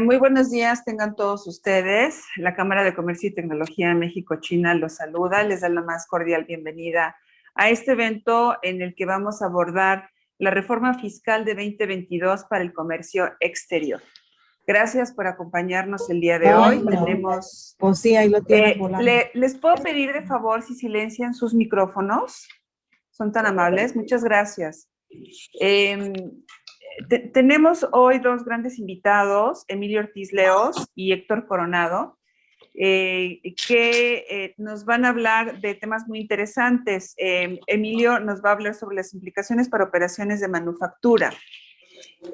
Muy buenos días, tengan todos ustedes. La Cámara de Comercio y Tecnología México-China los saluda, les da la más cordial bienvenida a este evento en el que vamos a abordar la reforma fiscal de 2022 para el comercio exterior. Gracias por acompañarnos el día de hoy. Tenemos... Pues sí, ahí lo tienen volando. ¿Les puedo pedir de favor si silencian sus micrófonos? Son tan amables. Muchas gracias. Tenemos hoy dos grandes invitados, Emilio Ortiz Leos y Héctor Coronado, que nos van a hablar de temas muy interesantes. Emilio nos va a hablar sobre las implicaciones para operaciones de manufactura.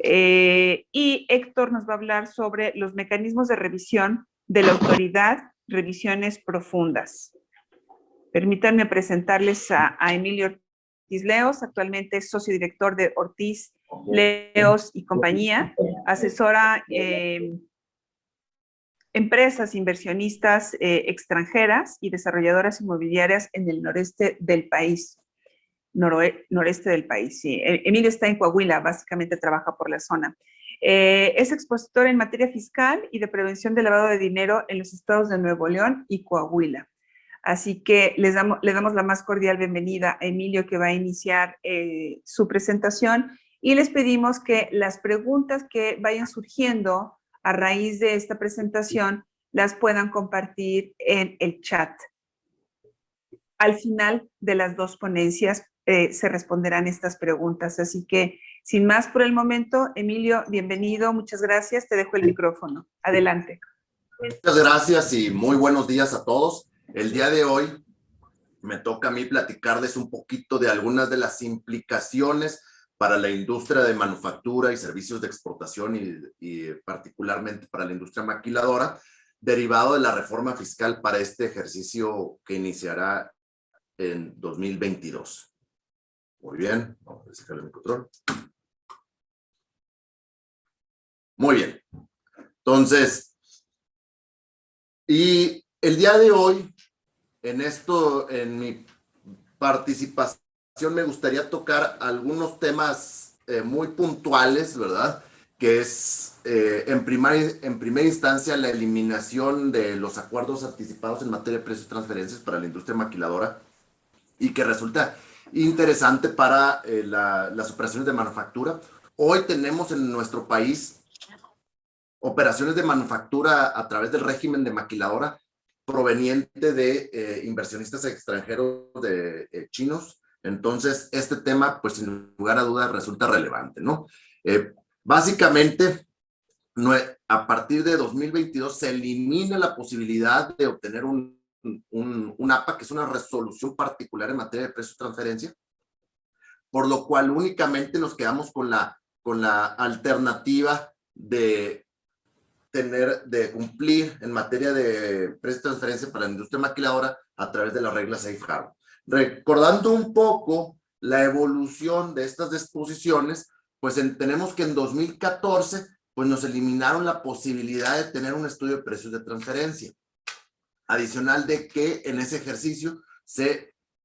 Y Héctor nos va a hablar sobre los mecanismos de revisión de la autoridad, revisiones profundas. Permítanme presentarles a Emilio Ortiz Leos, actualmente es socio director de Ortiz Leos y compañía, asesora empresas inversionistas extranjeras y desarrolladoras inmobiliarias en el noreste del país. Noreste del país, sí. Emilio está en Coahuila, básicamente trabaja por la zona. Es expositor en materia fiscal y de prevención de lavado de dinero en los estados de Nuevo León y Coahuila. Así que le damos la más cordial bienvenida a Emilio, que va a iniciar su presentación, y les pedimos que las preguntas que vayan surgiendo a raíz de esta presentación las puedan compartir en el chat. Al final de las dos ponencias se responderán estas preguntas. Así que, sin más por el momento, Emilio, bienvenido, muchas gracias, te dejo el micrófono. Adelante. Muchas gracias y muy buenos días a todos. El día de hoy me toca a mí platicarles un poquito de algunas de las implicaciones para la industria de manufactura y servicios de exportación y particularmente para la industria maquiladora, derivado de la reforma fiscal para este ejercicio que iniciará en 2022. Muy bien, vamos a sacarle mi control. Muy bien. Entonces, y el día de hoy, en mi participación, me gustaría tocar algunos temas muy puntuales, ¿verdad? Que es, en primera instancia, la eliminación de los acuerdos anticipados en materia de precios y transferencias para la industria maquiladora, y que resulta interesante para las operaciones de manufactura. Hoy tenemos en nuestro país operaciones de manufactura a través del régimen de maquiladora proveniente de inversionistas extranjeros chinos. Entonces, este tema, pues sin lugar a dudas, resulta relevante, ¿no? Básicamente, a partir de 2022 se elimina la posibilidad de obtener un APA, que es una resolución particular en materia de precios de transferencia, por lo cual únicamente nos quedamos con la alternativa de cumplir en materia de precios de transferencia para la industria maquiladora a través de la regla Safe Harbor. Recordando un poco la evolución de estas disposiciones, pues tenemos que en 2014 pues nos eliminaron la posibilidad de tener un estudio de precios de transferencia. Adicional de que en ese ejercicio,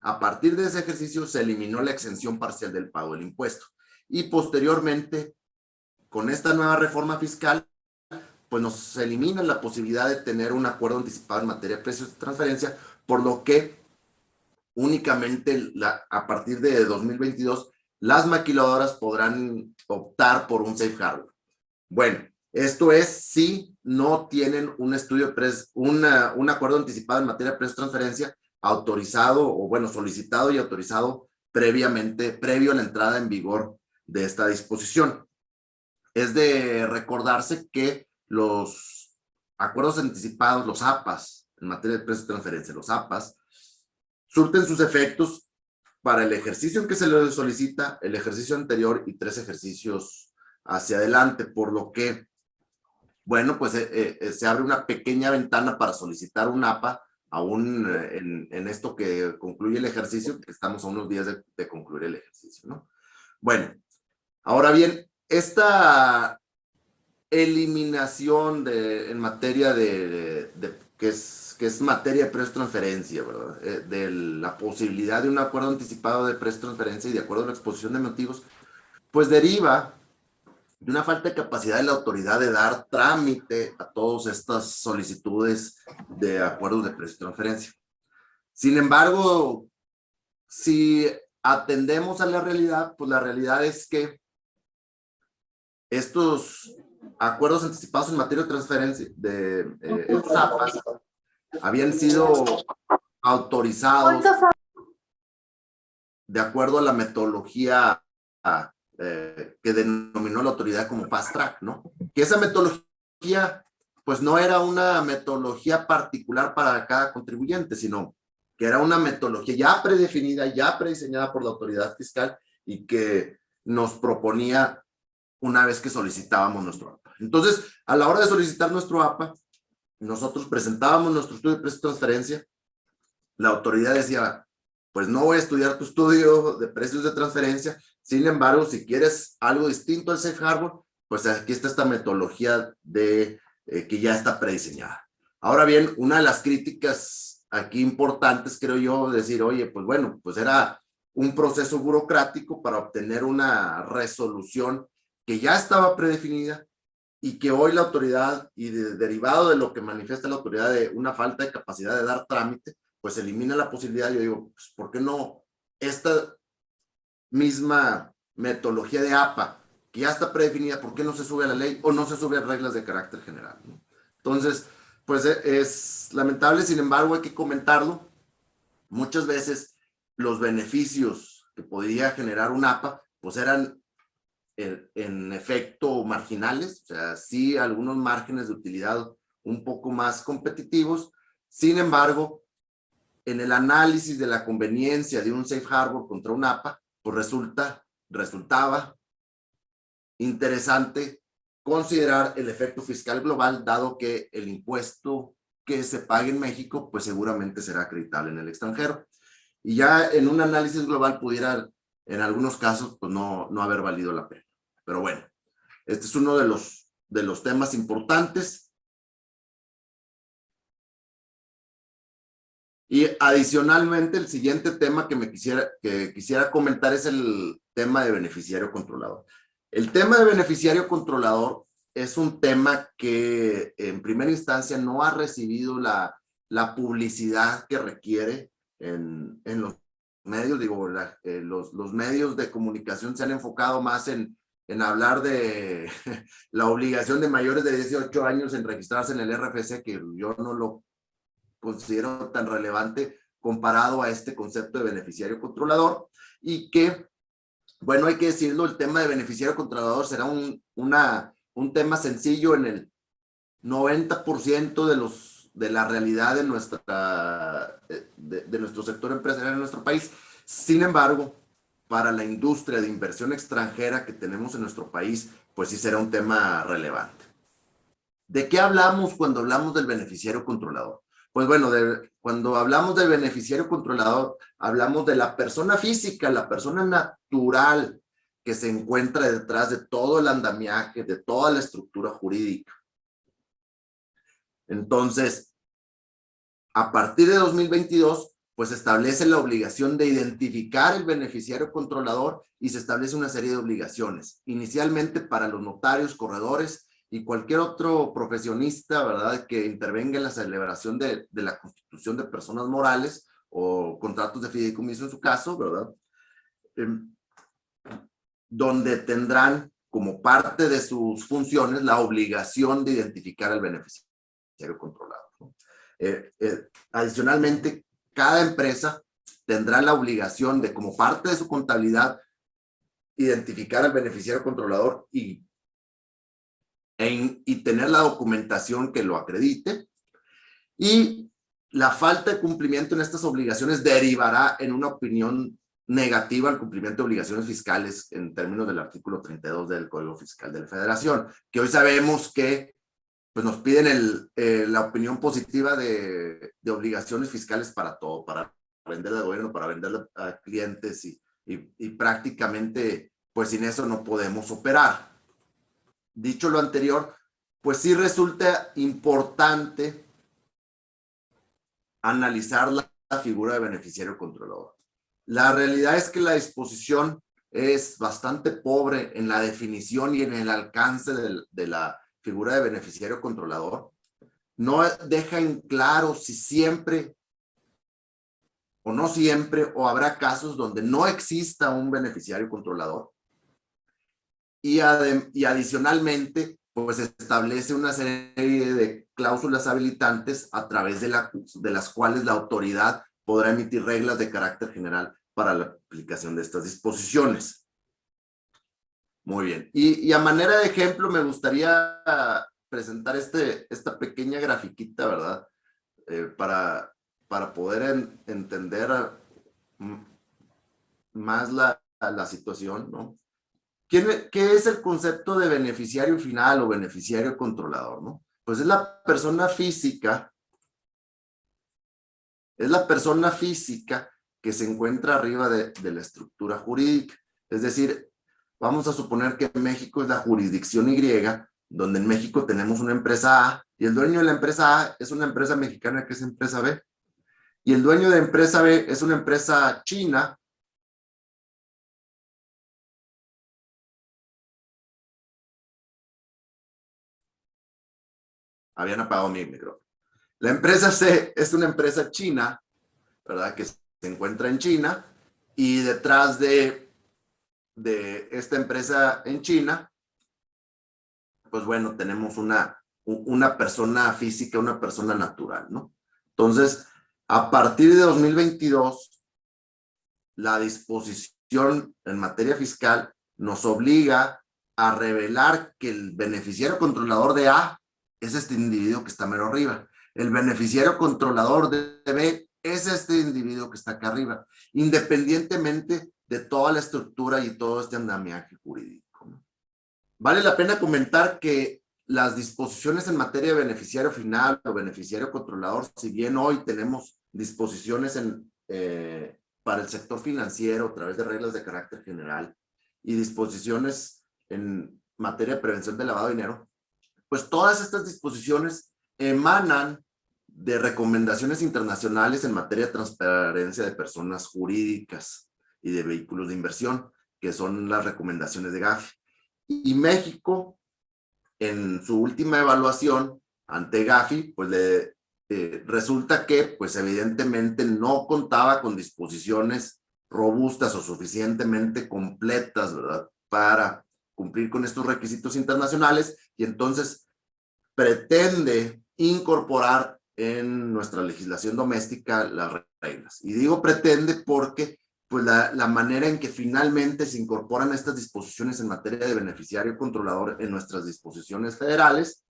a partir de ese ejercicio, se eliminó la exención parcial del pago del impuesto. Y posteriormente, con esta nueva reforma fiscal, pues nos elimina la posibilidad de tener un acuerdo anticipado en materia de precios de transferencia, por lo que únicamente a partir de 2022 las maquiladoras podrán optar por un Safe Harbor. Bueno, esto es si no tienen un estudio un acuerdo anticipado en materia de precios de transferencia autorizado, o bueno, solicitado y autorizado previo a la entrada en vigor de esta disposición. Es de recordarse que los acuerdos anticipados, los APAs, en materia de precios de transferencia, los APAs, surten sus efectos para el ejercicio en que se les solicita, el ejercicio anterior y 3 ejercicios hacia adelante, por lo que, bueno, pues se abre una pequeña ventana para solicitar un APA, aún en esto que concluye el ejercicio, que estamos a unos días de concluir el ejercicio, ¿no? Bueno, ahora bien, esta eliminación en materia que es materia de precios de transferencia, ¿verdad? De la posibilidad de un acuerdo anticipado de precios de transferencia y de acuerdo a la exposición de motivos, pues deriva de una falta de capacidad de la autoridad de dar trámite a todas estas solicitudes de acuerdos de precio y transferencia. Sin embargo, si atendemos a la realidad, pues la realidad es que estos acuerdos anticipados en materia de transferencia de estos APAs habían sido autorizados de acuerdo a la metodología que denominó la autoridad como fast track, ¿no? Que esa metodología, pues no era una metodología particular para cada contribuyente, sino que era una metodología ya predefinida, ya prediseñada por la autoridad fiscal y que nos proponía una vez que solicitábamos nuestro APA. Entonces, a la hora de solicitar nuestro APA, nosotros presentábamos nuestro estudio de precio de transferencia, la autoridad decía, pues no voy a estudiar tu estudio de precios de transferencia, sin embargo, si quieres algo distinto al Safe Harbor, pues aquí está esta metodología de que ya está prediseñada. Ahora bien, una de las críticas aquí importantes, creo yo, decir, oye, pues bueno, pues era un proceso burocrático para obtener una resolución que ya estaba predefinida y que hoy la autoridad, y derivado de lo que manifiesta la autoridad de una falta de capacidad de dar trámite, pues elimina la posibilidad. Yo digo, pues, ¿por qué no esta misma metodología de APA, que ya está predefinida, por qué no se sube a la ley o no se sube a reglas de carácter general, ¿no? Entonces, pues es lamentable, sin embargo, hay que comentarlo. Muchas veces los beneficios que podría generar un APA, pues eran en efecto marginales, o sea, sí algunos márgenes de utilidad un poco más competitivos. Sin embargo, en el análisis de la conveniencia de un safe harbor contra un APA, pues resultaba interesante considerar el efecto fiscal global, dado que el impuesto que se pague en México, pues seguramente será acreditable en el extranjero. Y ya en un análisis global pudiera, en algunos casos, pues no haber valido la pena. Pero bueno, este es uno de los temas importantes. Y adicionalmente, el siguiente tema que quisiera comentar es el tema de beneficiario controlador. El tema de beneficiario controlador es un tema que en primera instancia no ha recibido la publicidad que requiere en los medios. Digo, los medios de comunicación se han enfocado más en hablar de la obligación de mayores de 18 años en registrarse en el RFC, que yo no lo considero tan relevante comparado a este concepto de beneficiario controlador, y que, bueno, hay que decirlo, el tema de beneficiario controlador será un tema sencillo en el 90% de la realidad de nuestro sector empresarial en nuestro país. Sin embargo, para la industria de inversión extranjera que tenemos en nuestro país, pues sí será un tema relevante. ¿De qué hablamos cuando hablamos del beneficiario controlador? Pues bueno, cuando hablamos del beneficiario controlador, hablamos de la persona física, la persona natural que se encuentra detrás de todo el andamiaje, de toda la estructura jurídica. Entonces, a partir de 2022, pues se establece la obligación de identificar el beneficiario controlador y se establece una serie de obligaciones, inicialmente para los notarios, corredores y cualquier otro profesionista, ¿verdad?, que intervenga en la celebración de la constitución de personas morales o contratos de fideicomiso en su caso, ¿verdad? Donde tendrán como parte de sus funciones la obligación de identificar al beneficiario controlador, ¿no? Adicionalmente, cada empresa tendrá la obligación de, como parte de su contabilidad, identificar al beneficiario controlador y tener la documentación que lo acredite. Y la falta de cumplimiento en estas obligaciones derivará en una opinión negativa al cumplimiento de obligaciones fiscales en términos del artículo 32 del Código Fiscal de la Federación, que hoy sabemos que pues nos piden la opinión positiva de obligaciones fiscales para todo, para venderle al gobierno, para venderle a clientes y prácticamente pues sin eso no podemos operar. Dicho lo anterior, pues sí resulta importante analizar la figura de beneficiario controlador. La realidad es que la disposición es bastante pobre en la definición y en el alcance de la figura de beneficiario controlador. No deja en claro si siempre o no siempre, o habrá casos donde no exista un beneficiario controlador. Y adicionalmente, pues establece una serie de cláusulas habilitantes a través de las cuales la autoridad podrá emitir reglas de carácter general para la aplicación de estas disposiciones. Muy bien. Y a manera de ejemplo, me gustaría presentar esta pequeña grafiquita, ¿verdad? Para poder entender más la situación, ¿no? ¿Qué es el concepto de beneficiario final o beneficiario controlador, no? Pues es la persona física que se encuentra arriba de la estructura jurídica. Es decir, vamos a suponer que México es la jurisdicción Y, donde en México tenemos una empresa A, y el dueño de la empresa A es una empresa mexicana que es empresa B, y el dueño de empresa B es una empresa china. Habían apagado mi micrófono. La empresa C es una empresa china, ¿verdad? Que se encuentra en China, y detrás de esta empresa en China, pues bueno, tenemos una persona física, una persona natural, ¿no? Entonces, a partir de 2022, la disposición en materia fiscal nos obliga a revelar que el beneficiario controlador de A es este individuo que está mero arriba. El beneficiario controlador de B es este individuo que está acá arriba, independientemente de toda la estructura y todo este andamiaje jurídico, ¿no? Vale la pena comentar que las disposiciones en materia de beneficiario final o beneficiario controlador, si bien hoy tenemos disposiciones para el sector financiero a través de reglas de carácter general y disposiciones en materia de prevención de lavado de dinero, pues todas estas disposiciones emanan de recomendaciones internacionales en materia de transparencia de personas jurídicas y de vehículos de inversión, que son las recomendaciones de Gafi. Y México, en su última evaluación ante Gafi, pues resulta que, pues evidentemente no contaba con disposiciones robustas o suficientemente completas, ¿verdad?, para cumplir con estos requisitos internacionales, y entonces pretende incorporar en nuestra legislación doméstica las reglas. Y digo pretende porque pues la manera en que finalmente se incorporan estas disposiciones en materia de beneficiario controlador en nuestras disposiciones federales,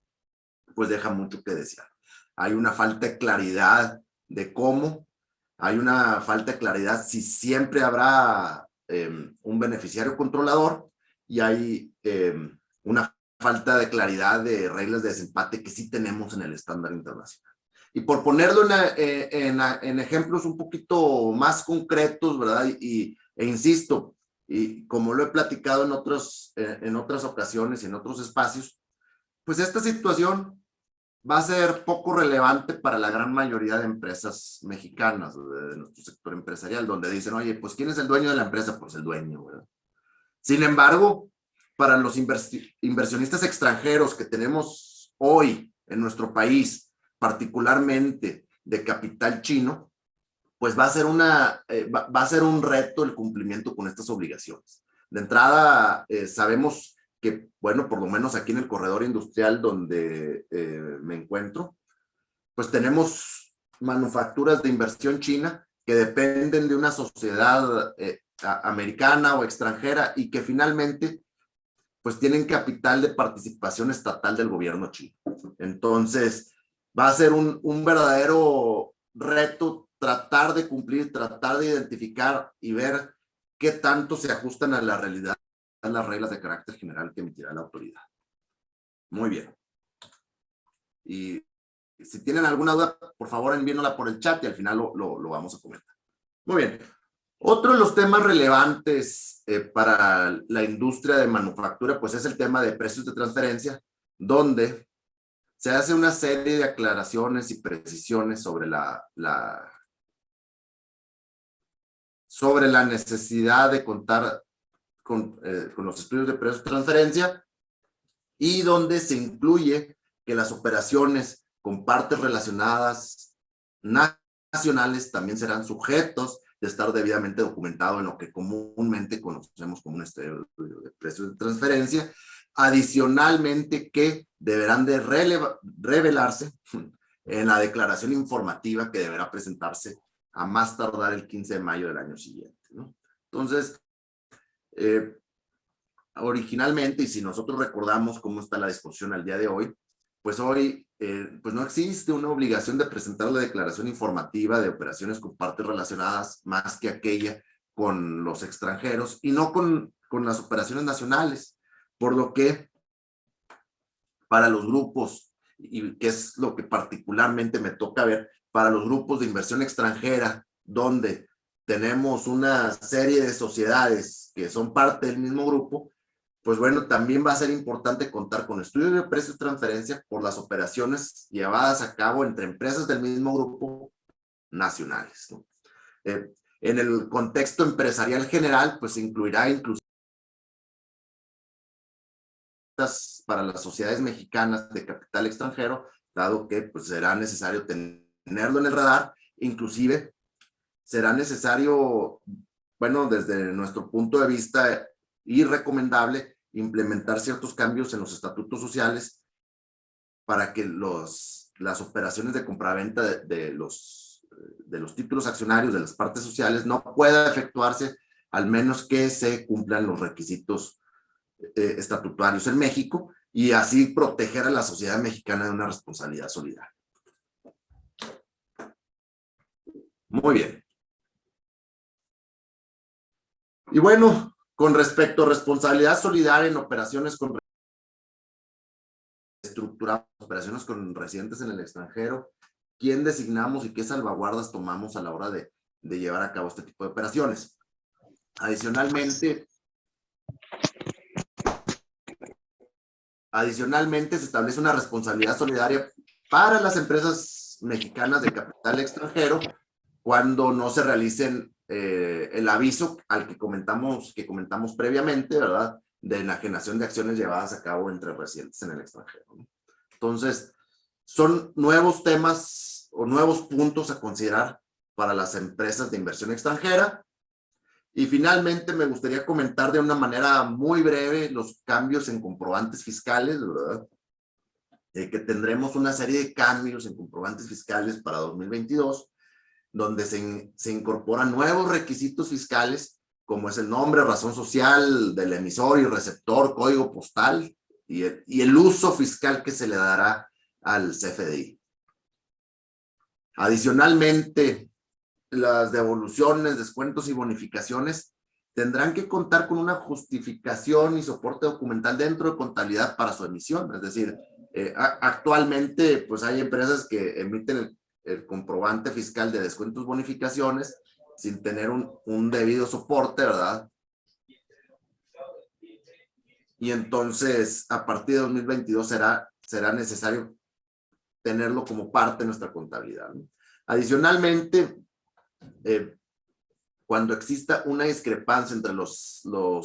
pues deja mucho que desear. Hay una falta de claridad de cómo, hay una falta de claridad si siempre habrá un beneficiario controlador, y hay una falta de claridad de reglas de desempate que sí tenemos en el estándar internacional. Y por ponerlo en ejemplos un poquito más concretos, ¿verdad? E insisto, y como lo he platicado en otras ocasiones y en otros espacios, pues esta situación va a ser poco relevante para la gran mayoría de empresas mexicanas, de nuestro sector empresarial, donde dicen, oye, pues ¿quién es el dueño de la empresa? Pues el dueño, ¿verdad? Sin embargo, para los inversionistas extranjeros que tenemos hoy en nuestro país, particularmente de capital chino, pues va a ser un reto el cumplimiento con estas obligaciones. De entrada, sabemos que, bueno, por lo menos aquí en el corredor industrial donde me encuentro, pues tenemos manufacturas de inversión china que dependen de una sociedad americana o extranjera, y que finalmente pues tienen capital de participación estatal del gobierno chino. Entonces, va a ser un verdadero reto tratar de cumplir, tratar de identificar y ver qué tanto se ajustan a la realidad las reglas de carácter general que emitirá la autoridad. Muy bien. Y si tienen alguna duda, por favor envíenla por el chat y al final lo vamos a comentar. Muy bien. Otro de los temas relevantes para la industria de manufactura, pues es el tema de precios de transferencia, donde se hace una serie de aclaraciones y precisiones sobre sobre la necesidad de contar con los estudios de precios de transferencia, y donde se incluye que las operaciones con partes relacionadas nacionales también serán sujetos de estar debidamente documentado en lo que comúnmente conocemos como un estudio de precios de transferencia. Adicionalmente, que deberán de revelarse en la declaración informativa que deberá presentarse a más tardar el 15 de mayo del año siguiente, ¿no? Entonces, originalmente, y si nosotros recordamos cómo está la disposición al día de hoy, pues hoy pues no existe una obligación de presentar la declaración informativa de operaciones con partes relacionadas más que aquella con los extranjeros y no con las operaciones nacionales, por lo que para los grupos, y que es lo que particularmente me toca ver, para los grupos de inversión extranjera, donde tenemos una serie de sociedades que son parte del mismo grupo, pues bueno, también va a ser importante contar con estudios de precios de transferencia por las operaciones llevadas a cabo entre empresas del mismo grupo nacionales, ¿no? En el contexto empresarial general, pues incluirá incluso para las sociedades mexicanas de capital extranjero, dado que pues será necesario tenerlo en el radar, inclusive será necesario, bueno, desde nuestro punto de vista, y recomendable implementar ciertos cambios en los estatutos sociales para que las operaciones de compraventa de los títulos accionarios de las partes sociales no pueda efectuarse al menos que se cumplan los requisitos estatutarios en México, y así proteger a la sociedad mexicana de una responsabilidad solidaria. Muy bien. Y bueno, con respecto a responsabilidad solidaria en operaciones con estructuramos operaciones con residentes en el extranjero, ¿quién designamos y qué salvaguardas tomamos a la hora de llevar a cabo este tipo de operaciones? Adicionalmente, se establece una responsabilidad solidaria para las empresas mexicanas de capital extranjero cuando no se realicen el aviso al que comentamos previamente, ¿verdad? De enajenación de acciones llevadas a cabo entre residentes en el extranjero, ¿no? Entonces, son nuevos temas o nuevos puntos a considerar para las empresas de inversión extranjera. Y finalmente me gustaría comentar de una manera muy breve los cambios en comprobantes fiscales, ¿verdad? Que tendremos una serie de cambios en comprobantes fiscales para 2022, donde se incorporan nuevos requisitos fiscales, como es el nombre, razón social del emisor y receptor, código postal, y el uso fiscal que se le dará al CFDI. Adicionalmente, las devoluciones, descuentos y bonificaciones tendrán que contar con una justificación y soporte documental dentro de contabilidad para su emisión. Es decir, actualmente pues hay empresas que emiten el comprobante fiscal de descuentos y bonificaciones sin tener un debido soporte, ¿verdad? Y entonces a partir de 2022 será necesario tenerlo como parte de nuestra contabilidad, ¿no? Adicionalmente, cuando exista una discrepancia entre los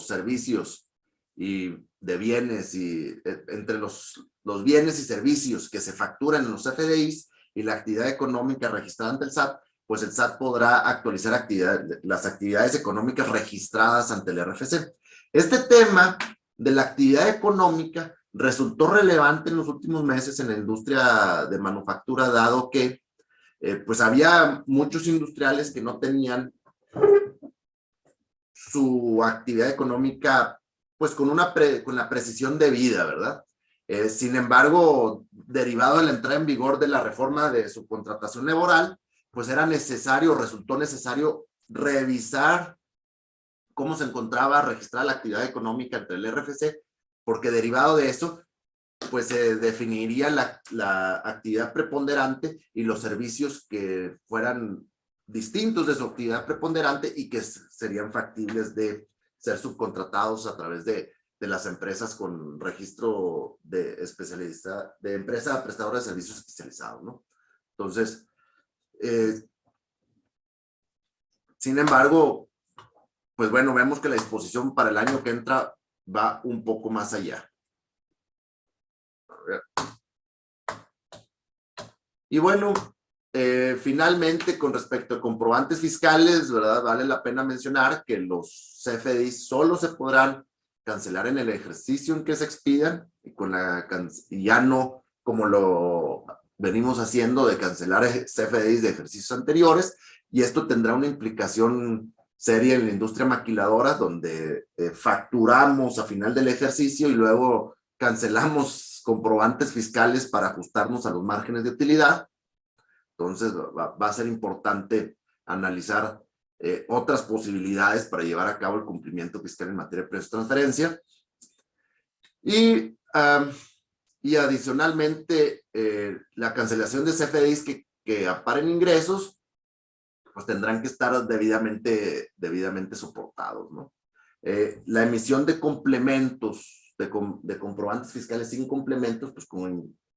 servicios y de bienes y entre los bienes y servicios que se facturan en los FDIs y la actividad económica registrada ante el SAT, pues el SAT podrá actualizar las actividades económicas registradas ante el RFC. Este tema de la actividad económica resultó relevante en los últimos meses en la industria de manufactura, dado que pues había muchos industriales que no tenían su actividad económica pues con la precisión debida, ¿verdad? Sin embargo, derivado de la entrada en vigor de la reforma de subcontratación laboral, pues resultó necesario revisar cómo se encontraba registrada la actividad económica entre el RFC, porque derivado de eso, pues se definiría la actividad preponderante y los servicios que fueran distintos de su actividad preponderante y que serían factibles de ser subcontratados a través de las empresas con registro de empresa prestadora de servicios especializados, ¿no? Entonces, sin embargo, pues bueno, vemos que la disposición para el año que entra va un poco más allá. A ver. Y bueno, finalmente, con respecto a comprobantes fiscales, ¿verdad? Vale la pena mencionar que los CFDIs solo se podrán cancelar en el ejercicio en que se expidan y ya no como lo venimos haciendo de cancelar CFDIs de ejercicios anteriores, y esto tendrá una implicación seria en la industria maquiladora, donde facturamos a final del ejercicio y luego cancelamos comprobantes fiscales para ajustarnos a los márgenes de utilidad. Entonces va a ser importante analizar otras posibilidades para llevar a cabo el cumplimiento fiscal en materia de precios de transferencia. Y adicionalmente, la cancelación de CFDIs que aparen ingresos, pues tendrán que estar debidamente soportados, ¿no? La emisión de complementos, de comprobantes fiscales sin complementos, pues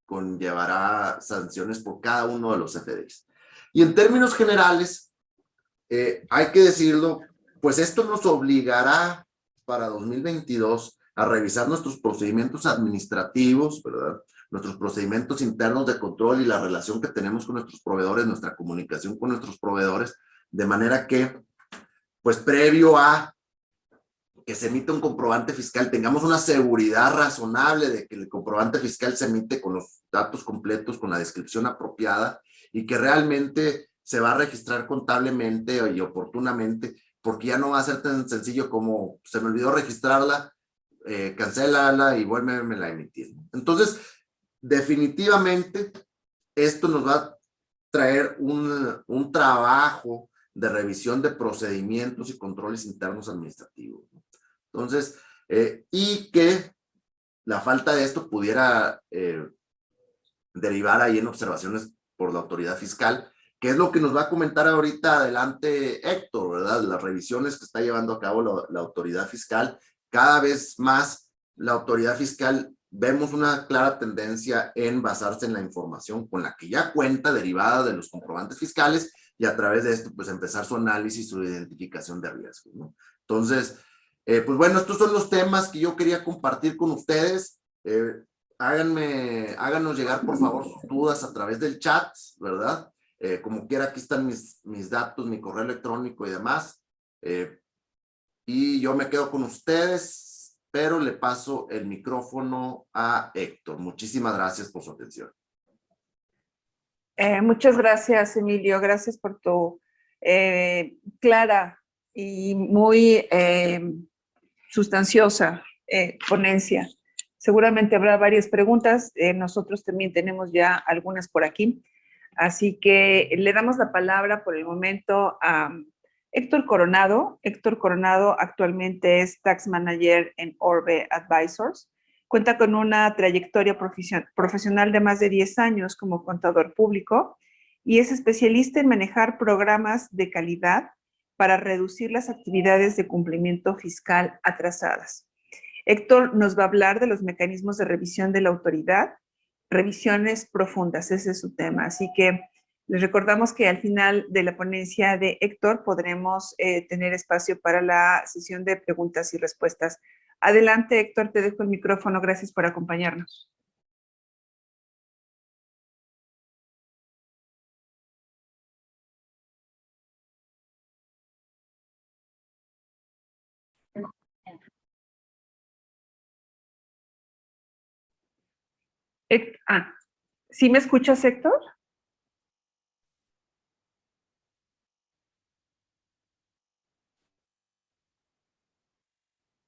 conllevará sanciones por cada uno de los CFDIs. Y en términos generales, hay que decirlo, pues esto nos obligará para 2022 a revisar nuestros procedimientos administrativos, ¿verdad? Nuestros procedimientos internos de control y la relación que tenemos con nuestros proveedores, nuestra comunicación con nuestros proveedores, de manera que, pues previo a que se emita un comprobante fiscal, tengamos una seguridad razonable de que el comprobante fiscal se emite con los datos completos, con la descripción apropiada, y que realmente se va a registrar contablemente y oportunamente, porque ya no va a ser tan sencillo como se me olvidó registrarla, cancélala y vuélvemela a emitir. Entonces, definitivamente, esto nos va a traer un trabajo de revisión de procedimientos y controles internos administrativos. Entonces, y que la falta de esto pudiera derivar ahí en observaciones por la autoridad fiscal, que es lo que nos va a comentar ahorita adelante Héctor, ¿verdad? Las revisiones que está llevando a cabo la autoridad fiscal. Cada vez más la autoridad fiscal vemos una clara tendencia en basarse en la información con la que ya cuenta, derivada de los comprobantes fiscales, y a través de esto, pues empezar su análisis, su identificación de riesgos, ¿no? Entonces, pues bueno, estos son los temas que yo quería compartir con ustedes. Háganos llegar, por favor, sus dudas a través del chat, ¿verdad? Como quiera, aquí están mis datos, mi correo electrónico y demás. Y yo me quedo con ustedes, pero le paso el micrófono a Héctor. Muchísimas gracias por su atención. Muchas gracias, Emilio. Gracias por tu clara y muy sustanciosa ponencia. Seguramente habrá varias preguntas. Nosotros también tenemos ya algunas por aquí. Así que le damos la palabra por el momento a Héctor Coronado. Héctor Coronado actualmente es Tax Manager en Orbe Advisors. Cuenta con una trayectoria profesional de más de 10 años como contador público y es especialista en manejar programas de calidad para reducir las actividades de cumplimiento fiscal atrasadas. Héctor nos va a hablar de los mecanismos de revisión de la autoridad, revisiones profundas, ese es su tema. Así que les recordamos que al final de la ponencia de Héctor podremos tener espacio para la sesión de preguntas y respuestas. Adelante, Héctor, te dejo el micrófono. Gracias por acompañarnos. ¿Sí me escuchas, Héctor?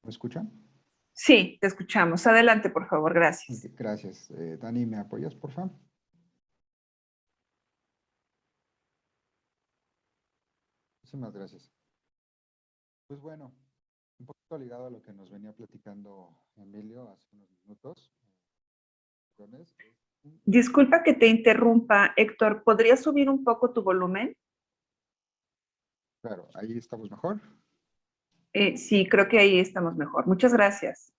¿Me escuchan? Sí, te escuchamos. Adelante, por favor. Gracias. Okay, gracias. Dani, ¿me apoyas, por favor? Muchísimas gracias. Pues bueno, un poquito ligado a lo que nos venía platicando Emilio hace unos minutos. Disculpa que te interrumpa, Héctor. ¿Podrías subir un poco tu volumen? Claro, ahí estamos mejor. Sí, creo que ahí estamos mejor. Muchas gracias.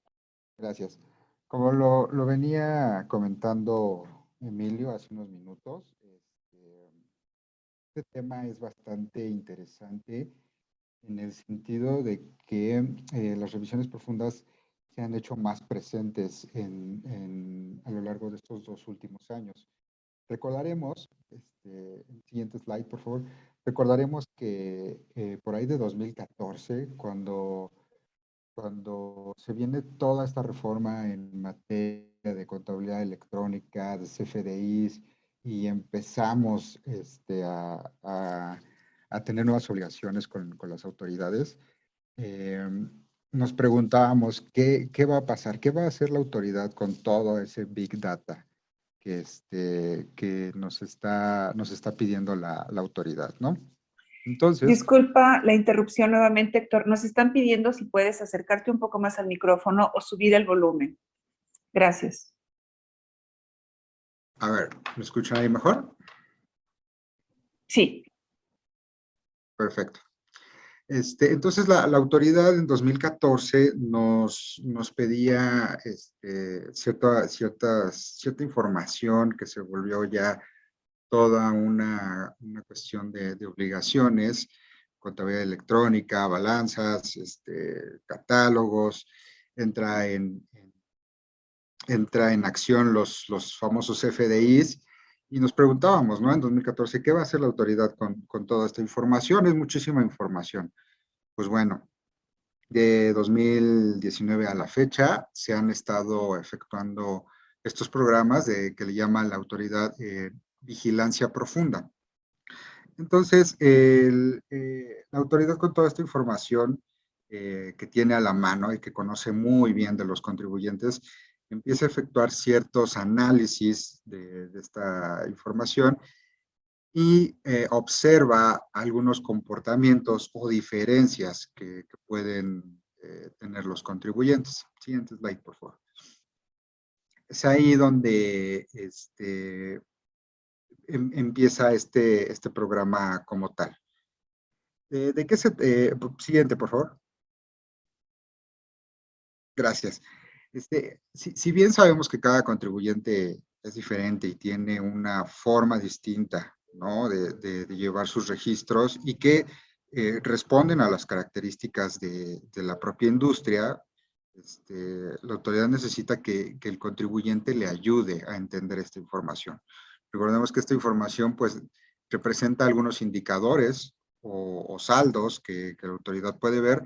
Gracias. Como lo venía comentando Emilio hace unos minutos, este tema es bastante interesante en el sentido de que las revisiones profundas se han hecho más presentes a lo largo de estos 2 últimos años. Recordaremos, el siguiente slide, por favor, recordaremos que por ahí de 2014, cuando se viene toda esta reforma en materia de contabilidad electrónica, de CFDIs, y empezamos a tener nuevas obligaciones con las autoridades, eh, nos preguntábamos qué va a pasar, qué va a hacer la autoridad con todo ese Big Data que nos está pidiendo la autoridad, ¿no? Entonces, Disculpa la interrupción nuevamente, Héctor. Nos están pidiendo si puedes acercarte un poco más al micrófono o subir el volumen. Gracias. a ver, ¿me escuchan ahí mejor? Sí. Perfecto. Entonces, la autoridad en 2014 nos pedía cierta información que se volvió ya toda una cuestión de obligaciones, contabilidad electrónica, balanzas, catálogos, entra en acción los famosos FDIs, y nos preguntábamos, ¿no? En 2014, ¿qué va a hacer la autoridad con toda esta información? Es muchísima información. Pues bueno, de 2019 a la fecha se han estado efectuando estos programas que le llaman la autoridad vigilancia profunda. Entonces, la autoridad con toda esta información que tiene a la mano y que conoce muy bien de los contribuyentes, empieza a efectuar ciertos análisis de esta información y observa algunos comportamientos o diferencias que pueden tener los contribuyentes. Siguiente slide, por favor. Es ahí donde empieza este programa como tal. ¿De qué se...? Siguiente, por favor. Gracias. Si bien sabemos que cada contribuyente es diferente y tiene una forma distinta, ¿no?, de llevar sus registros, y que responden a las características de la propia industria, la autoridad necesita que el contribuyente le ayude a entender esta información. Recordemos que esta información, pues, representa algunos indicadores o saldos que la autoridad puede ver,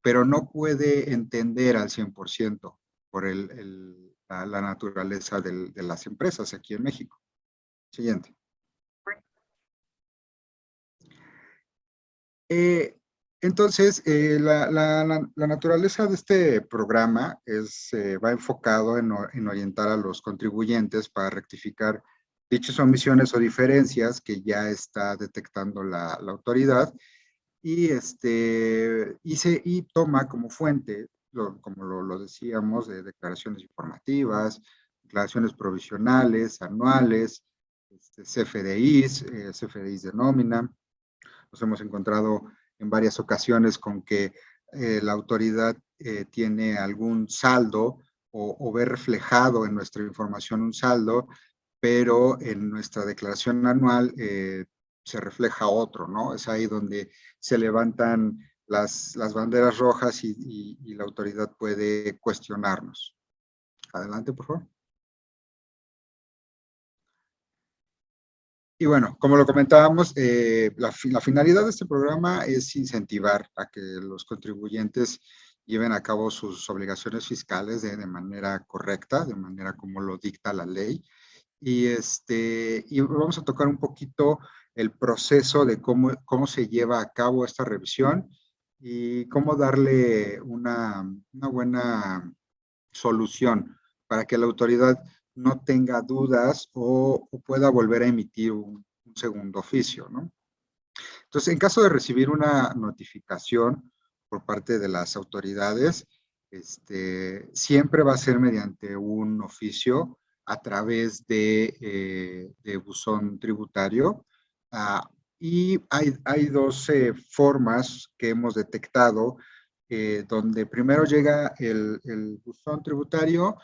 pero no puede entender al 100% por la naturaleza de las empresas aquí en México. Siguiente. Entonces, la naturaleza de este programa va enfocado en orientar a los contribuyentes para rectificar dichas omisiones o diferencias que ya está detectando la autoridad, y toma como fuente, como lo decíamos, de declaraciones informativas, declaraciones provisionales, anuales, CFDIs, CFDIs de nómina. Nos hemos encontrado en varias ocasiones con que la autoridad tiene algún saldo o ve reflejado en nuestra información un saldo, pero en nuestra declaración anual se refleja otro, ¿no? Es ahí donde se levantan las banderas rojas y la autoridad puede cuestionarnos. Adelante, por favor. Y bueno, como lo comentábamos, la finalidad de este programa es incentivar a que los contribuyentes lleven a cabo sus obligaciones fiscales de manera correcta, de manera como lo dicta la ley. Y vamos a tocar un poquito el proceso de cómo se lleva a cabo esta revisión y cómo darle una buena solución para que la autoridad no tenga dudas o pueda volver a emitir un segundo oficio, ¿no? Entonces, en caso de recibir una notificación por parte de las autoridades, siempre va a ser mediante un oficio a través de buzón tributario. Y hay dos formas que hemos detectado, donde primero llega el buzón tributario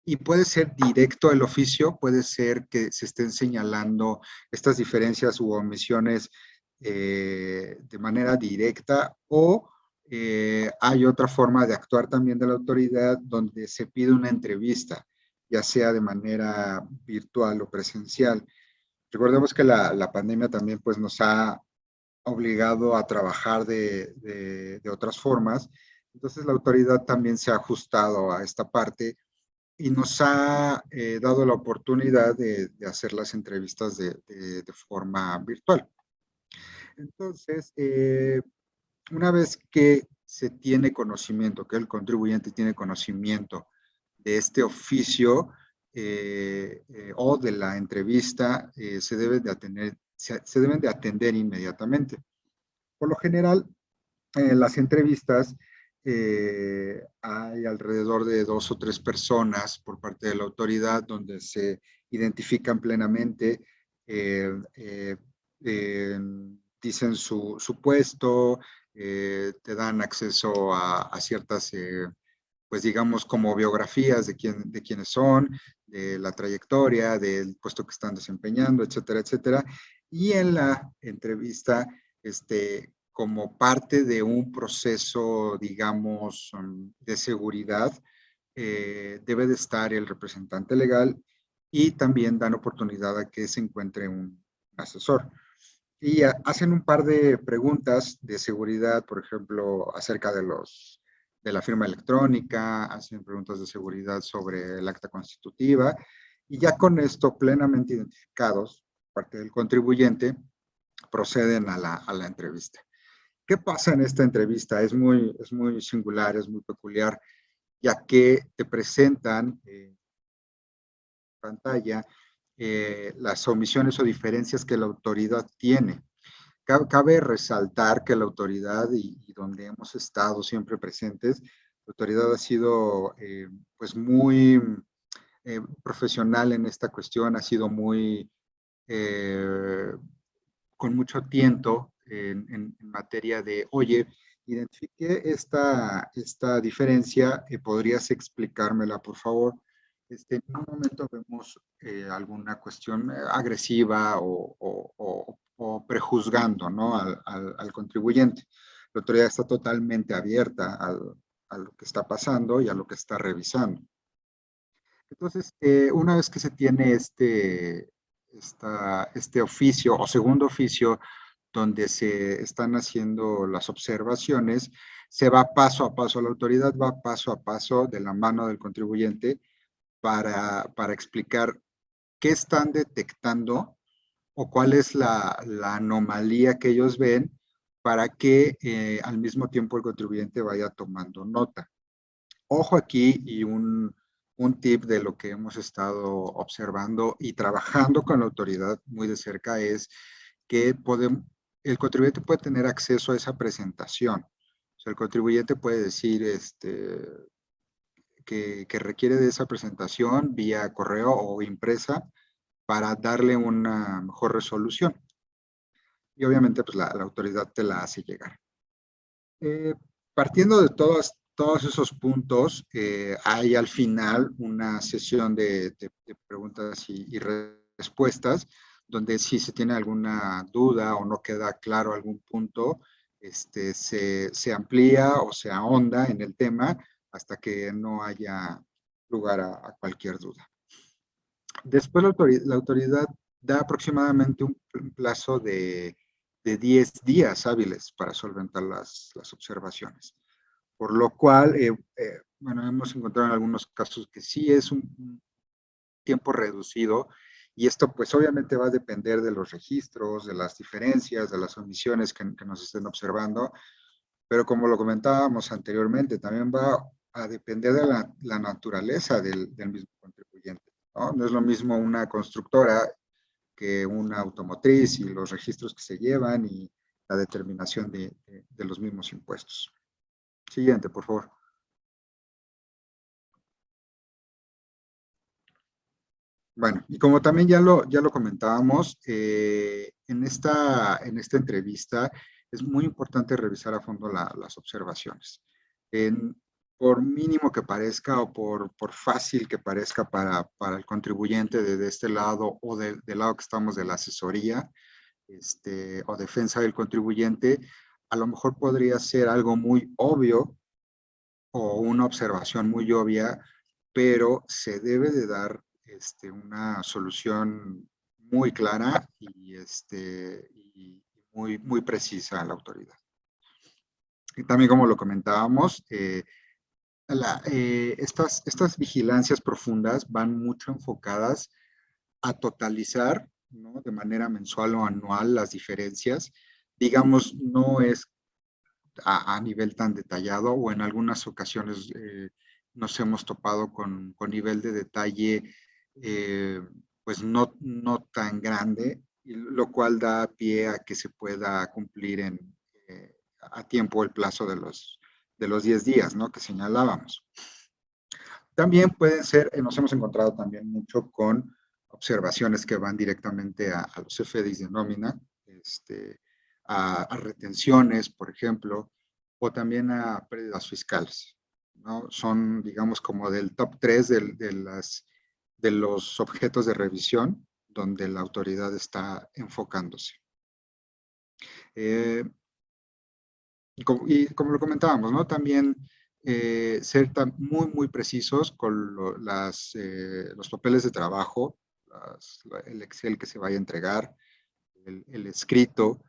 y puede ser directo el oficio, puede ser que se estén señalando estas diferencias u omisiones de manera directa o hay otra forma de actuar también de la autoridad donde se pide una entrevista, ya sea de manera virtual o presencial. Recordemos que la pandemia también pues, nos ha obligado a trabajar de otras formas. Entonces la autoridad también se ha ajustado a esta parte y nos ha dado la oportunidad de hacer las entrevistas de forma virtual. Entonces, una vez que se tiene conocimiento, que el contribuyente tiene conocimiento de este oficio o de la entrevista, se deben de atender inmediatamente. Por lo general, en las entrevistas hay alrededor de 2 o 3 personas por parte de la autoridad donde se identifican plenamente, eh, eh, dicen su puesto, te dan acceso a ciertas, pues digamos, como biografías de quiénes son, de la trayectoria, del puesto que están desempeñando, etcétera, etcétera. Y en la entrevista, como parte de un proceso, digamos, de seguridad, debe de estar el representante legal y también dan oportunidad a que se encuentre un asesor. Y hacen un par de preguntas de seguridad, por ejemplo, acerca de la firma electrónica, hacen preguntas de seguridad sobre el acta constitutiva, y ya con esto plenamente identificados, parte del contribuyente, proceden a la entrevista. ¿Qué pasa en esta entrevista? Es muy singular, es muy peculiar, ya que te presentan en pantalla las omisiones o diferencias que la autoridad tiene. Cabe resaltar que la autoridad y donde hemos estado siempre presentes, la autoridad ha sido pues muy profesional en esta cuestión, ha sido muy con mucho tiento en materia de, oye, identifiqué esta diferencia, ¿podrías explicármela, por favor? En un momento vemos alguna cuestión agresiva o prejuzgando, ¿no? al contribuyente. La autoridad está totalmente abierta a lo que está pasando y a lo que está revisando. Entonces, una vez que se tiene este oficio o segundo oficio donde se están haciendo las observaciones, se va paso a paso, la autoridad va paso a paso de la mano del contribuyente para explicar qué están detectando o cuál es la anomalía que ellos ven para que al mismo tiempo el contribuyente vaya tomando nota. Ojo aquí y un tip de lo que hemos estado observando y trabajando con la autoridad muy de cerca es que el contribuyente puede tener acceso a esa presentación. O sea, el contribuyente puede decir que requiere de esa presentación vía correo o impresa para darle una mejor resolución. Y obviamente pues la autoridad te la hace llegar. Partiendo de todos esos puntos, hay al final una sesión de preguntas y respuestas, donde si se tiene alguna duda o no queda claro algún punto, se amplía o se ahonda en el tema hasta que no haya lugar a cualquier duda. Después la autoridad da aproximadamente un plazo de 10 días hábiles para solventar las observaciones. Por lo cual, bueno, hemos encontrado en algunos casos que sí es un tiempo reducido y esto pues obviamente va a depender de los registros, de las diferencias, de las omisiones que nos estén observando, pero como lo comentábamos anteriormente, también va a depender de la naturaleza del mismo contribuyente, ¿no? No es lo mismo una constructora que una automotriz y los registros que se llevan y la determinación de los mismos impuestos. Siguiente, por favor. Bueno, y como también ya lo comentábamos, en esta entrevista es muy importante revisar a fondo las observaciones. Por mínimo que parezca o por fácil que parezca para el contribuyente de este lado o del lado que estamos de la asesoría, o defensa del contribuyente, a lo mejor podría ser algo muy obvio o una observación muy obvia, pero se debe de dar una solución muy clara y muy precisa a la autoridad. Y también, como lo comentábamos, estas vigilancias profundas van mucho enfocadas a totalizar, ¿no?, de manera mensual o anual las diferencias. Digamos, no es a nivel tan detallado, o en algunas ocasiones nos hemos topado con nivel de detalle pues no tan grande, lo cual da pie a que se pueda cumplir a tiempo el plazo de los 10 días, ¿no?, que señalábamos. También pueden ser, nos hemos encontrado también mucho con observaciones que van directamente a los CFDIs de nómina, a retenciones, por ejemplo, o también a pérdidas fiscales, ¿no? Son, digamos, como del top 3 de los objetos de revisión donde la autoridad está enfocándose. Y como lo comentábamos, ¿no?, también ser muy precisos con los papeles de trabajo, el Excel que se vaya a entregar, el escrito.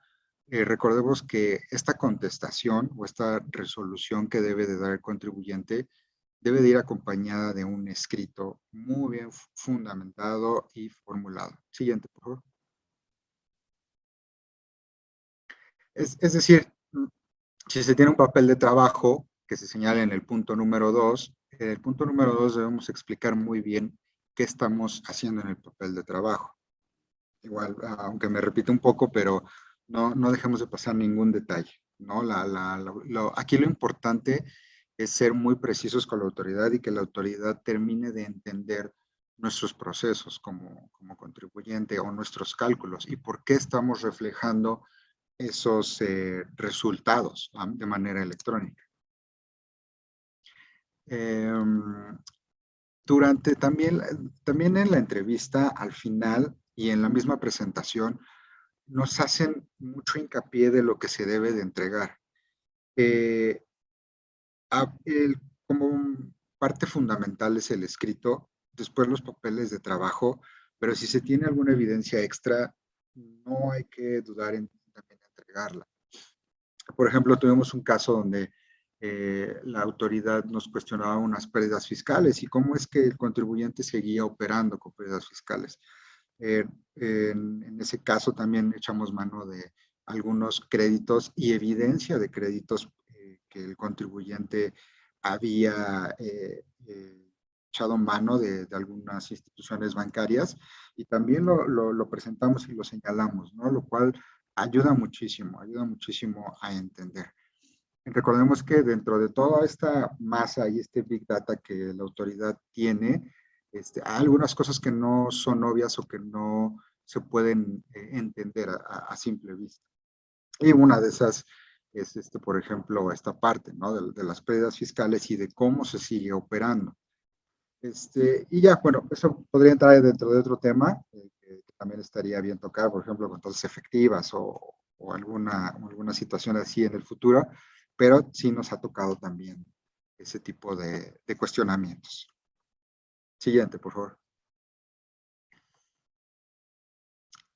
Recordemos que esta contestación o esta resolución que debe de dar el contribuyente debe de ir acompañada de un escrito muy bien fundamentado y formulado. Siguiente, por favor. Es decir, si se tiene un papel de trabajo que se señala en el punto número 2, en el punto número 2 debemos explicar muy bien qué estamos haciendo en el papel de trabajo. Igual, aunque me repito un poco, pero no dejemos de pasar ningún detalle, ¿no? Aquí lo importante es ser muy precisos con la autoridad y que la autoridad termine de entender nuestros procesos como contribuyente o nuestros cálculos y por qué estamos reflejando esos resultados de manera electrónica. También en la entrevista, al final y en la misma presentación, nos hacen mucho hincapié de lo que se debe de entregar. Como parte fundamental es el escrito, después los papeles de trabajo, pero si se tiene alguna evidencia extra, no hay que dudar en también entregarla. Por ejemplo, tuvimos un caso donde la autoridad nos cuestionaba unas pérdidas fiscales y cómo es que el contribuyente seguía operando con pérdidas fiscales. En ese caso también echamos mano de algunos créditos y evidencia de créditos que el contribuyente había echado mano de algunas instituciones bancarias y también lo presentamos y lo señalamos, ¿no? Lo cual ayuda muchísimo a entender. Recordemos que dentro de toda esta masa y este Big Data que la autoridad tiene, hay algunas cosas que no son obvias o que no se pueden entender a simple vista. Y una de esas es, por ejemplo, esta parte, ¿no?, de las pérdidas fiscales y de cómo se sigue operando. Y ya, bueno, eso podría entrar dentro de otro tema que también estaría bien tocar, por ejemplo, con tasas efectivas o alguna situación así en el futuro, pero sí nos ha tocado también ese tipo de cuestionamientos. Siguiente, por favor.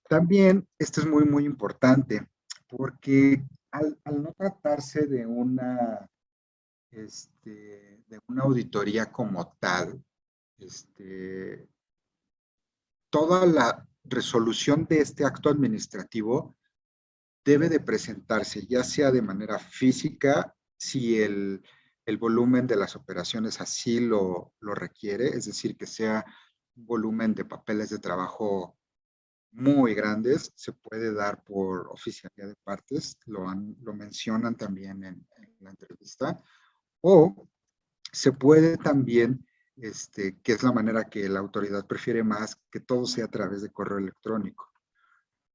También esto es muy importante porque al no tratarse de una auditoría como tal, toda la resolución de este acto administrativo debe de presentarse, ya sea de manera física, si el volumen de las operaciones así lo requiere, es decir, que sea un volumen de papeles de trabajo muy grandes, se puede dar por oficialía de partes, lo mencionan también en la entrevista, o se puede también, que es la manera que la autoridad prefiere más, que todo sea a través de correo electrónico.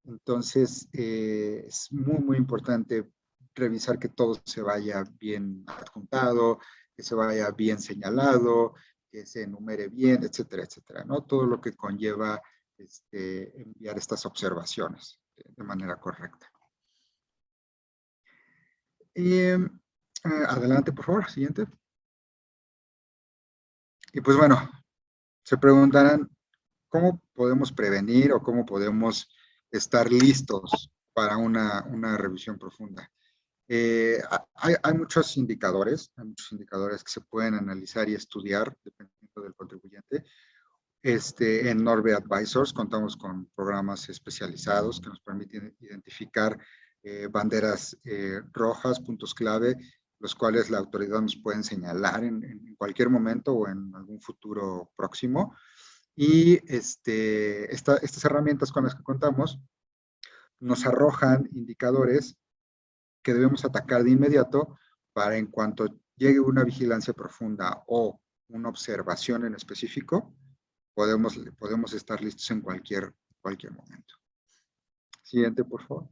Entonces, es muy importante revisar que todo se vaya bien adjuntado, que se vaya bien señalado, que se enumere bien, etcétera, etcétera, ¿no? Todo lo que conlleva enviar estas observaciones de manera correcta. Y, adelante, por favor, siguiente. Y pues bueno, se preguntarán, ¿cómo podemos prevenir o cómo podemos estar listos para una revisión profunda? Hay muchos indicadores que se pueden analizar y estudiar dependiendo del contribuyente. En Norbe Advisors contamos con programas especializados que nos permiten identificar banderas rojas, puntos clave, los cuales la autoridad nos pueden señalar en cualquier momento o en algún futuro próximo. Y estas herramientas con las que contamos nos arrojan indicadores que debemos atacar de inmediato para en cuanto llegue una vigilancia profunda o una observación en específico, podemos estar listos en cualquier momento. Siguiente, por favor.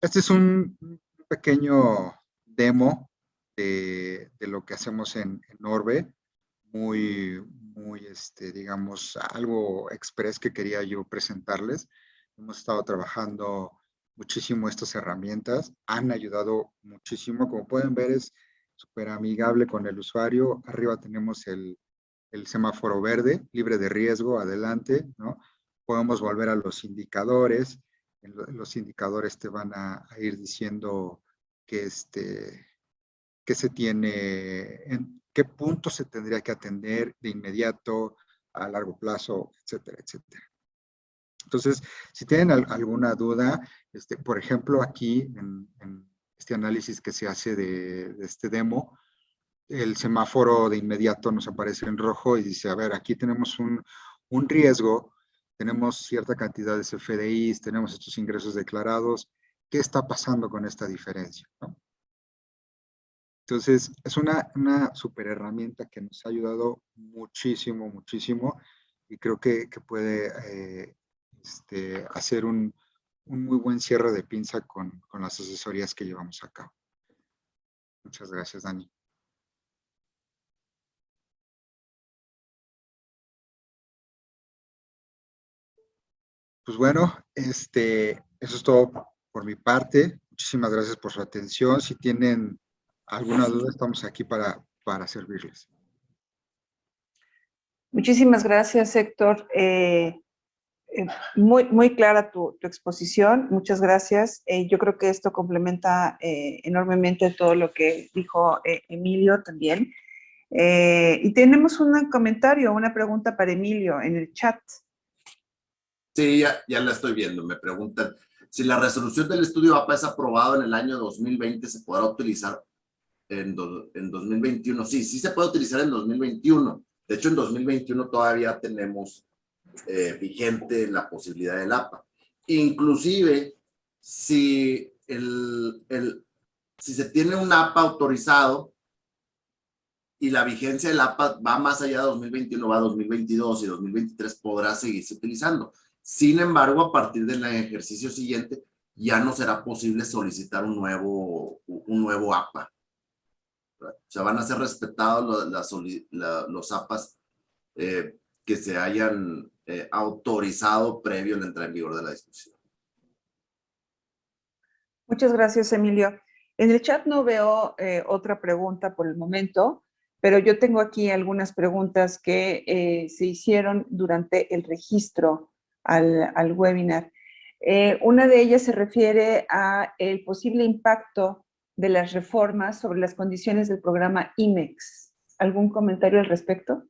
Este es un pequeño demo de lo que hacemos en Norbe, muy, digamos, algo express que quería yo presentarles. Hemos estado trabajando muchísimo estas herramientas, han ayudado muchísimo. Como pueden ver, es súper amigable con el usuario. Arriba tenemos el semáforo verde, libre de riesgo, adelante, ¿no? Podemos volver a los indicadores. Los indicadores te van a ir diciendo que se tiene, en qué punto se tendría que atender de inmediato, a largo plazo, etcétera, etcétera. Entonces, si tienen alguna duda, por ejemplo, aquí en este análisis que se hace de este demo, el semáforo de inmediato nos aparece en rojo y dice, a ver, aquí tenemos un riesgo, tenemos cierta cantidad de CFDIs, tenemos estos ingresos declarados, ¿qué está pasando con esta diferencia? ¿No? Entonces, es una super herramienta que nos ha ayudado muchísimo, muchísimo, y creo que puede hacer un muy buen cierre de pinza con las asesorías que llevamos a cabo. Muchas gracias, Dani. Pues bueno, eso es todo por mi parte. Muchísimas gracias por su atención. Si tienen alguna duda, estamos aquí para servirles. Muchísimas gracias, Héctor. Muy clara tu exposición. Muchas gracias. Yo creo que esto complementa enormemente todo lo que dijo Emilio también. Y tenemos un comentario, una pregunta para Emilio en el chat. Sí, ya la estoy viendo. Me preguntan, si la resolución del estudio APA es aprobado en el año 2020, ¿se podrá utilizar en 2021? Sí se puede utilizar en 2021. De hecho, en 2021 todavía tenemos vigente la posibilidad del APA. Inclusive, si se tiene un APA autorizado y la vigencia del APA va más allá de 2021, va a 2022 y 2023, podrá seguirse utilizando. Sin embargo, a partir del ejercicio siguiente, ya no será posible solicitar un nuevo APA. O sea, van a ser respetados los APAs que se hayan autorizado previo a la entrada en vigor de la disposición. Muchas gracias, Emilio. En el chat no veo otra pregunta por el momento, pero yo tengo aquí algunas preguntas que se hicieron durante el registro al webinar. Una de ellas se refiere a el posible impacto de las reformas sobre las condiciones del programa IMEX. ¿Algún comentario al respecto?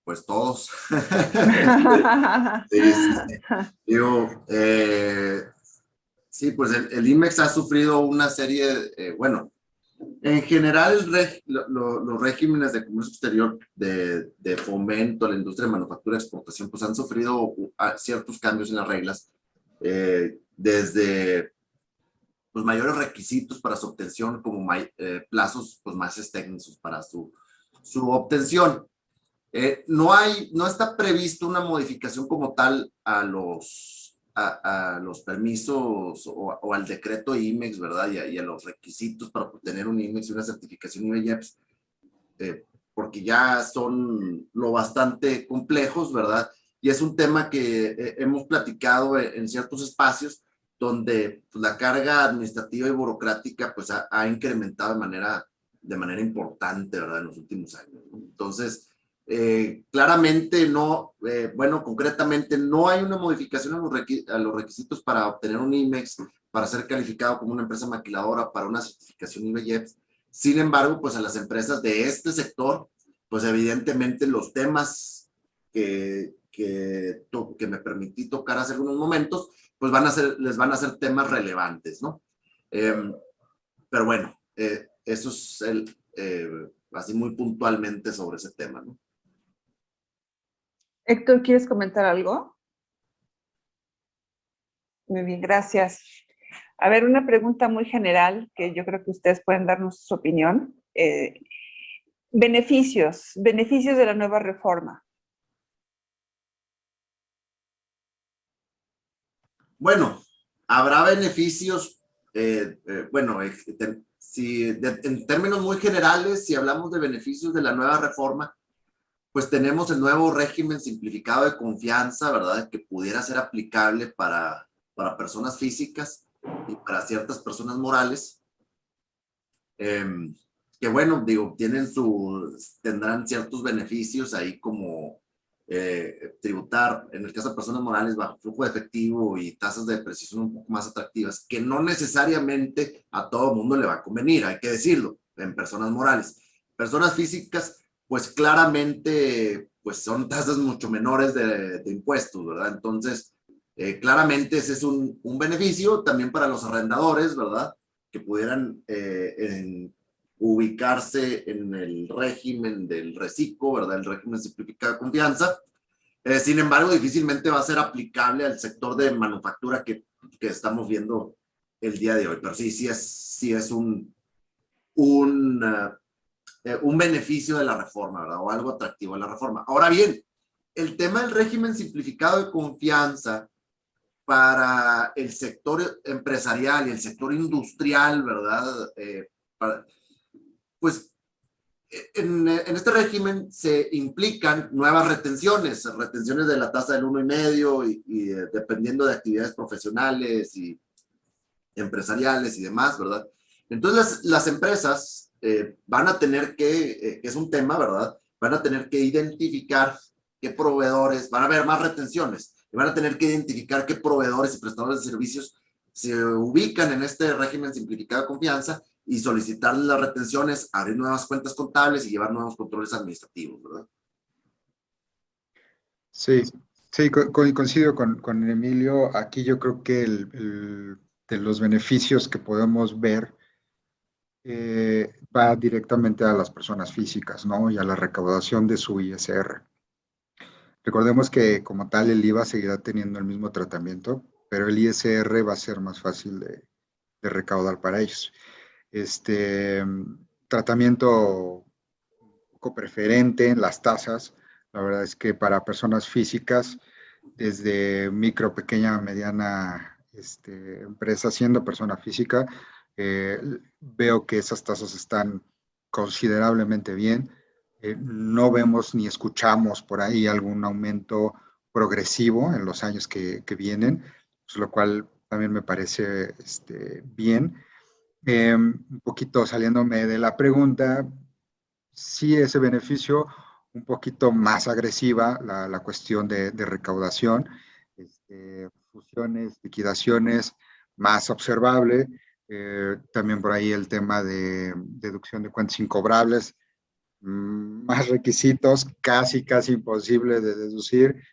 Pues todos. Sí. Digo, sí, pues el IMEX ha sufrido una serie, bueno, en general los regímenes de comercio exterior de fomento a la industria de manufactura y exportación, pues han sufrido ciertos cambios en las reglas, desde los mayores requisitos para su obtención como plazos pues, más extensos para su obtención. No está previsto una modificación como tal a los permisos o al decreto IMEX, ¿verdad? Y a los requisitos para obtener un IMEX y una certificación IBEX, porque ya son lo bastante complejos, ¿verdad? y es un tema que hemos platicado en ciertos espacios donde pues, la carga administrativa y burocrática pues ha incrementado de manera importante, ¿verdad? En los últimos años, ¿no? Entonces, claramente no, bueno, concretamente no hay una modificación a los requisitos para obtener un IMEX, para ser calificado como una empresa maquiladora, para una certificación IBEX. Sin embargo, pues a las empresas de este sector, pues evidentemente los temas que me permití tocar hace algunos momentos, pues les van a ser temas relevantes, ¿no? Pero bueno, eso es así muy puntualmente sobre ese tema, ¿no? Héctor, ¿quieres comentar algo? Muy bien, gracias. A ver, una pregunta muy general que yo creo que ustedes pueden darnos su opinión. Beneficios de la nueva reforma. Bueno, habrá beneficios, bueno, en términos muy generales, si hablamos de beneficios de la nueva reforma, pues tenemos el nuevo régimen simplificado de confianza, ¿verdad? Que pudiera ser aplicable para personas físicas y para ciertas personas morales. Que bueno, digo, tendrán ciertos beneficios ahí como tributar, en el caso de personas morales, bajo flujo de efectivo y tasas de depreciación un poco más atractivas, que no necesariamente a todo mundo le va a convenir, hay que decirlo, en personas morales. Personas físicas, pues claramente, pues son tasas mucho menores de impuestos, ¿verdad? Entonces, claramente ese es un beneficio también para los arrendadores, ¿verdad? Que pudieran ubicarse en el régimen del reciclo, ¿verdad? El régimen simplificado de confianza. Sin embargo, difícilmente va a ser aplicable al sector de manufactura que estamos viendo el día de hoy. Pero sí es un beneficio de la reforma, ¿verdad? O algo atractivo de la reforma. Ahora bien, el tema del régimen simplificado de confianza para el sector empresarial y el sector industrial, ¿verdad? Pues en este régimen se implican nuevas retenciones de la tasa del 1,5 y dependiendo de actividades profesionales y empresariales y demás, ¿verdad? Entonces las empresas van a tener que es un tema, ¿verdad? Van a tener que identificar qué proveedores, van a haber más retenciones, y van a tener que identificar qué proveedores y prestadores de servicios se ubican en este régimen simplificado de confianza y solicitar las retenciones, abrir nuevas cuentas contables y llevar nuevos controles administrativos, ¿verdad? Sí, sí, coincido con Emilio. Aquí yo creo que de los beneficios que podemos ver va directamente a las personas físicas, ¿no? Y a la recaudación de su ISR. Recordemos que como tal el IVA seguirá teniendo el mismo tratamiento, pero el ISR va a ser más fácil de recaudar para ellos. Este tratamiento un poco preferente en las tasas, la verdad es que para personas físicas, desde micro, pequeña, mediana empresa, siendo persona física, veo que esas tasas están considerablemente bien. No vemos ni escuchamos por ahí algún aumento progresivo en los años que vienen, pues, lo cual también me parece bien. Un poquito saliéndome de la pregunta, sí ese beneficio un poquito más agresiva, la cuestión de recaudación, fusiones, liquidaciones, más observable. También por ahí el tema de deducción de cuentas incobrables, más requisitos, casi imposible de deducir,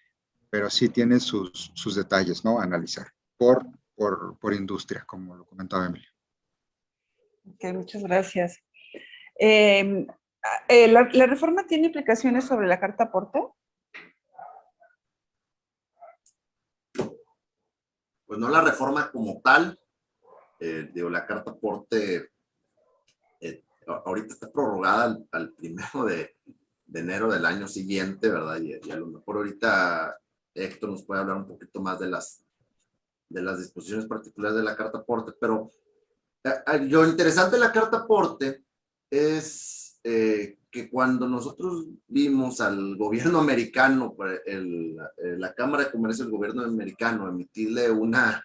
pero sí tiene sus detalles, ¿no? A analizar por industria, como lo comentaba Emilio. Ok, muchas gracias. ¿La reforma tiene implicaciones sobre la carta aporte? Pues no la reforma como tal, digo, la carta aporte ahorita está prorrogada al 1 de enero del año siguiente, ¿verdad? Y a lo mejor ahorita Héctor nos puede hablar un poquito más de las disposiciones particulares de la carta aporte, pero lo interesante de la carta aporte es que cuando nosotros vimos al gobierno americano, la Cámara de Comercio del gobierno americano, emitirle una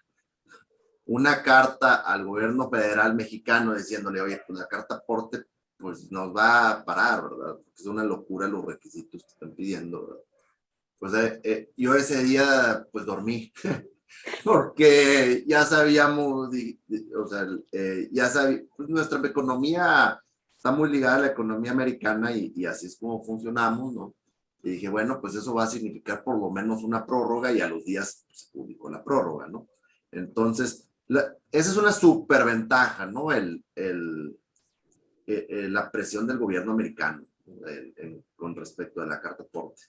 carta al gobierno federal mexicano diciéndole, oye, pues la carta aporte pues nos va a parar, ¿verdad? Porque es una locura los requisitos que están pidiendo, ¿verdad? Pues yo ese día pues dormí, porque ya sabíamos, o sea, pues nuestra economía está muy ligada a la economía americana y así es como funcionamos, ¿no? Y dije, bueno, pues eso va a significar por lo menos una prórroga y a los días pues, se publicó la prórroga, ¿no? Entonces, esa es una superventaja, ¿no? La presión del gobierno americano con respecto a la carta aporte.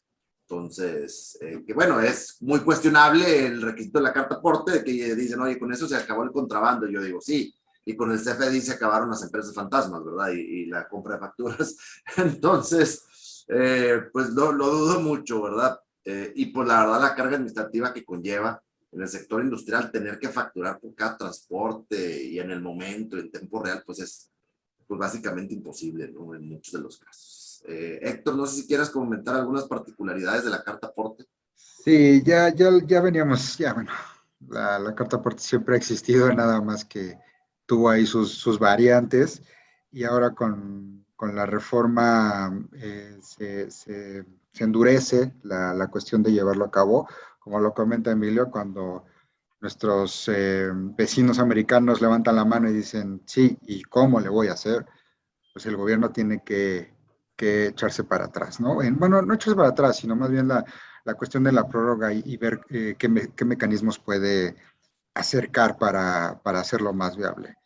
Entonces, que bueno, es muy cuestionable el requisito de la carta aporte, de que dicen, oye, con eso se acabó el contrabando. Y yo digo, sí, y con el CFDI se acabaron las empresas fantasmas, ¿verdad? Y la compra de facturas. Entonces, pues lo dudo mucho, ¿verdad? Y pues la verdad, la carga administrativa que conlleva en el sector industrial tener que facturar por cada transporte y en el momento, en tiempo real, pues es pues básicamente imposible, ¿no? En muchos de los casos. Héctor, no sé si quieras comentar algunas particularidades de la carta aporte. Sí, ya veníamos, ya bueno, la carta aporte siempre ha existido, nada más que tuvo ahí sus variantes y ahora con la reforma se endurece la cuestión de llevarlo a cabo, como lo comenta Emilio, cuando nuestros vecinos americanos levantan la mano y dicen, sí, ¿y cómo le voy a hacer? Pues el gobierno tiene que echarse para atrás, ¿no? Bueno, no echarse para atrás, sino más bien la cuestión de la prórroga y ver qué mecanismos puede acercar para hacerlo más viable.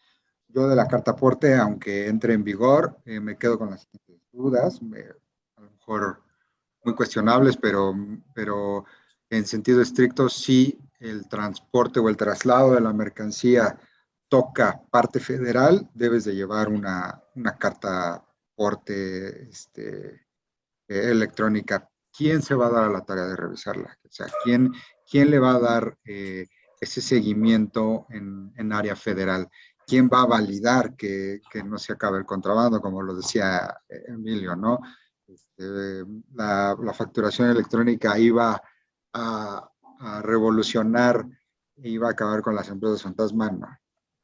Yo de la carta aporte, aunque entre en vigor, me quedo con las siguientes dudas, a lo mejor muy cuestionables, pero en sentido estricto, si el transporte o el traslado de la mercancía toca parte federal, debes de llevar una carta aporte electrónica. ¿Quién se va a dar a la tarea de revisarla? O sea, ¿quién le va a dar ese seguimiento en área federal? ¿Quién va a validar que no se acabe el contrabando, como lo decía Emilio, ¿no? La facturación electrónica iba a revolucionar, iba a acabar con las empresas fantasma, no.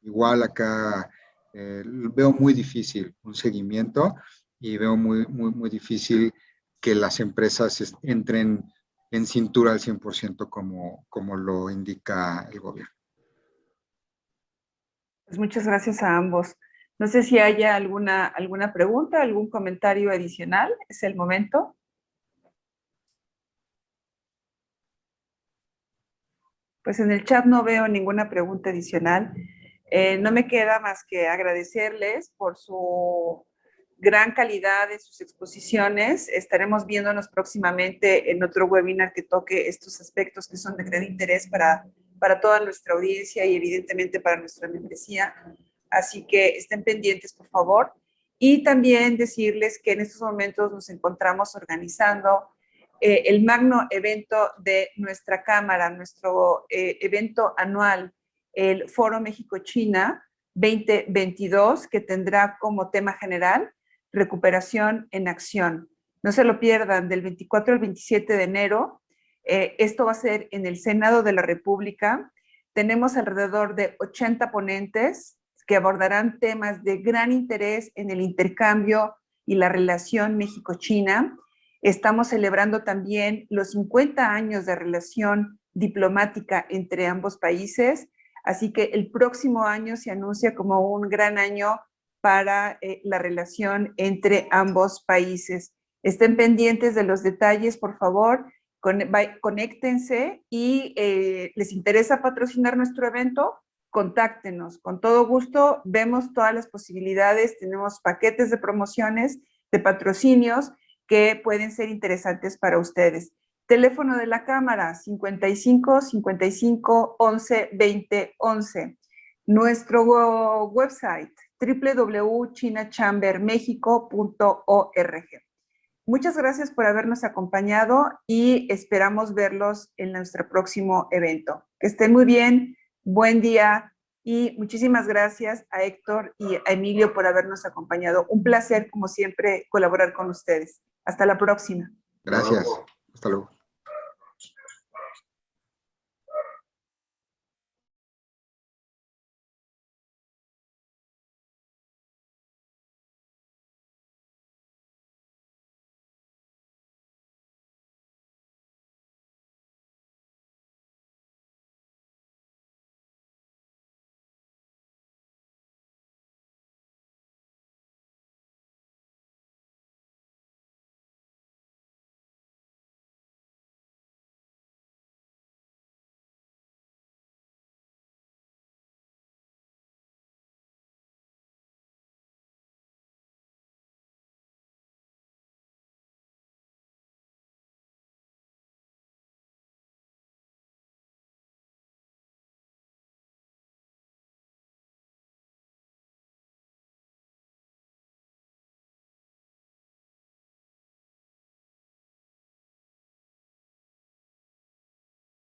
Igual acá veo muy difícil un seguimiento y veo muy difícil que las empresas entren en cintura al 100% como lo indica el gobierno. Pues muchas gracias a ambos. No sé si haya alguna pregunta, algún comentario adicional. Es el momento. Pues en el chat no veo ninguna pregunta adicional. No me queda más que agradecerles por su gran calidad de sus exposiciones. Estaremos viéndonos próximamente en otro webinar que toque estos aspectos que son de gran interés para toda nuestra audiencia y evidentemente para nuestra membresía. Así que estén pendientes, por favor. Y también decirles que en estos momentos nos encontramos organizando el magno evento de nuestra Cámara, nuestro evento anual, el Foro México-China 2022, que tendrá como tema general recuperación en acción. No se lo pierdan, del 24 al 27 de enero. Esto va a ser en el Senado de la República. Tenemos alrededor de 80 ponentes que abordarán temas de gran interés en el intercambio y la relación México-China. Estamos celebrando también los 50 años de relación diplomática entre ambos países, así que el próximo año se anuncia como un gran año para la relación entre ambos países. Estén pendientes de los detalles, por favor, conéctense y les interesa patrocinar nuestro evento, contáctenos. Con todo gusto, vemos todas las posibilidades, tenemos paquetes de promociones, de patrocinios, que pueden ser interesantes para ustedes. Teléfono de la Cámara, 55 55 11 20 11. Nuestro website, www.chinachambermexico.org. Muchas gracias por habernos acompañado y esperamos verlos en nuestro próximo evento. Que estén muy bien. Buen día. Y muchísimas gracias a Héctor y a Emilio por habernos acompañado. Un placer, como siempre, colaborar con ustedes. Hasta la próxima. Gracias. Hasta luego.